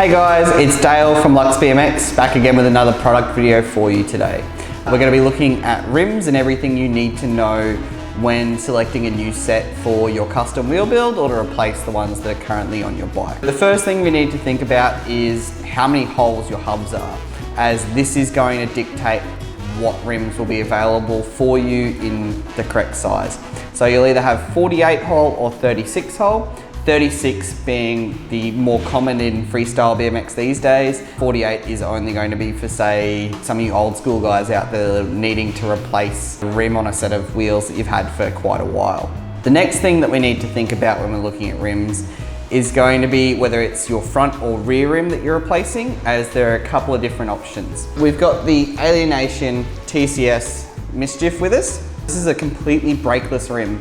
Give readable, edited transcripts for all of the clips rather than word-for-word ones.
Hey guys, it's Dale from Lux BMX, back again with another product video for you today. We're going to be looking at rims and everything you need to know when selecting a new set for your custom wheel build or to replace the ones that are currently on your bike. The first thing we need to think about is how many holes your hubs are, as this is going to dictate what rims will be available for you in the correct size. So you'll either have 48 hole or 36 hole. 36 being the more common in freestyle BMX these days. 48 is only going to be for, say, some of you old school guys out there needing to replace a rim on a set of wheels that you've had for quite a while. The next thing that we need to think about when we're looking at rims is going to be whether it's your front or rear rim that you're replacing, as there are a couple of different options. We've got the Alienation TCS Mischief with us. This is a completely brakeless rim.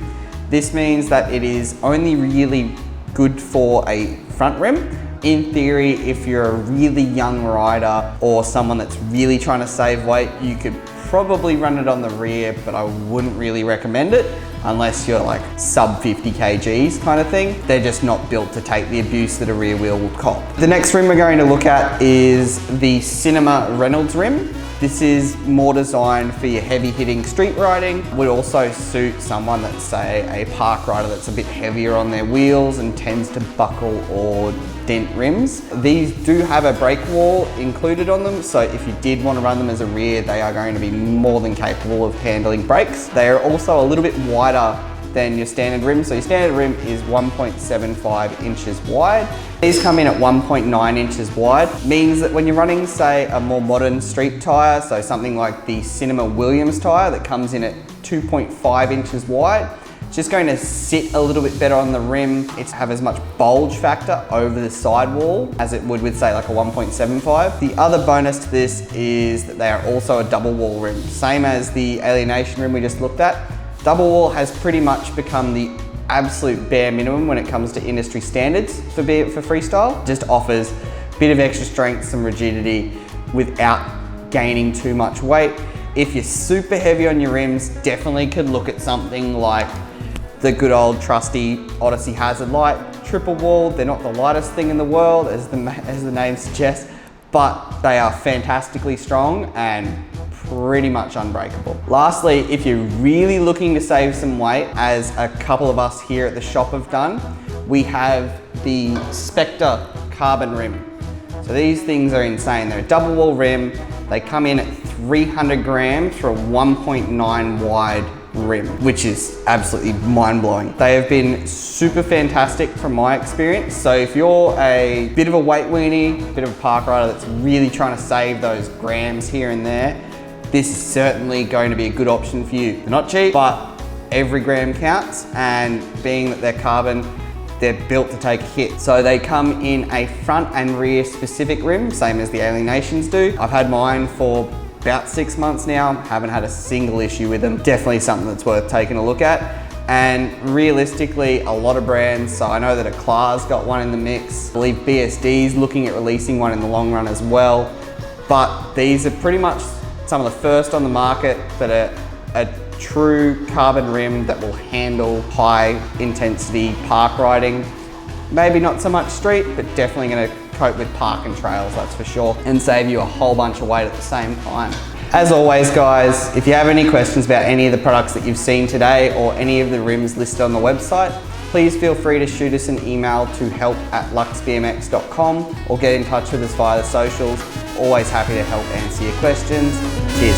This means that it is only really good for a front rim. In theory, if you're a really young rider or someone that's really trying to save weight, you could probably run it on the rear, but I wouldn't really recommend it unless you're like sub 50 kgs kind of thing. They're just not built to take the abuse that a rear wheel would cop. The next rim we're going to look at is the Cinema Reynolds rim. This is more designed for your heavy hitting street riding. Would also suit someone that's, say, a park rider that's a bit heavier on their wheels and tends to buckle or dent rims. These do have a brake wall included on them, so if you did want to run them as a rear, they are going to be more than capable of handling brakes. They are also a little bit wider than your standard rim. So your standard rim is 1.75 inches wide. These come in at 1.9 inches wide. Means that when you're running, say, a more modern street tire, so something like the Cinema Williams tire that comes in at 2.5 inches wide, it's just going to sit a little bit better on the rim. It's have as much bulge factor over the sidewall as it would with, say, like a 1.75. The other bonus to this is that they are also a double wall rim, same as the Alienation rim we just looked at. Double wall has pretty much become the absolute bare minimum when it comes to industry standards for freestyle. Just offers a bit of extra strength, some rigidity without gaining too much weight. If you're super heavy on your rims, definitely could look at something like the good old trusty Odyssey Hazard Light triple wall. They're not the lightest thing in the world, as the name suggests, but they are fantastically strong and pretty much unbreakable. Lastly, if you're really looking to save some weight, as a couple of us here at the shop have done, we have the Spectre carbon rim. So these things are insane. They're a double wall rim. They come in at 300 grams for a 1.9 wide rim, which is absolutely mind-blowing. They have been super fantastic from my experience. So if you're a bit of a weight weenie, bit of a park rider that's really trying to save those grams here and there, this is certainly going to be a good option for you. They're not cheap, but every gram counts, and being that they're carbon, they're built to take a hit. So they come in a front and rear specific rim, same as the Alienations do. I've had mine for about 6 months now, haven't had a single issue with them. Definitely something that's worth taking a look at. And realistically, a lot of brands, so I know that Aclar's got one in the mix. I believe BSD's looking at releasing one in the long run as well. But these are pretty much some of the first on the market that are a true carbon rim that will handle high intensity park riding. Maybe not so much street, but definitely going to cope with park and trails, that's for sure, and save you a whole bunch of weight at the same time. As always, guys, if you have any questions about any of the products that you've seen today or any of the rims listed on the website, please feel free to shoot us an email to help@luxbmx.com or get in touch with us via the socials. Always happy to help answer your questions. Cheers.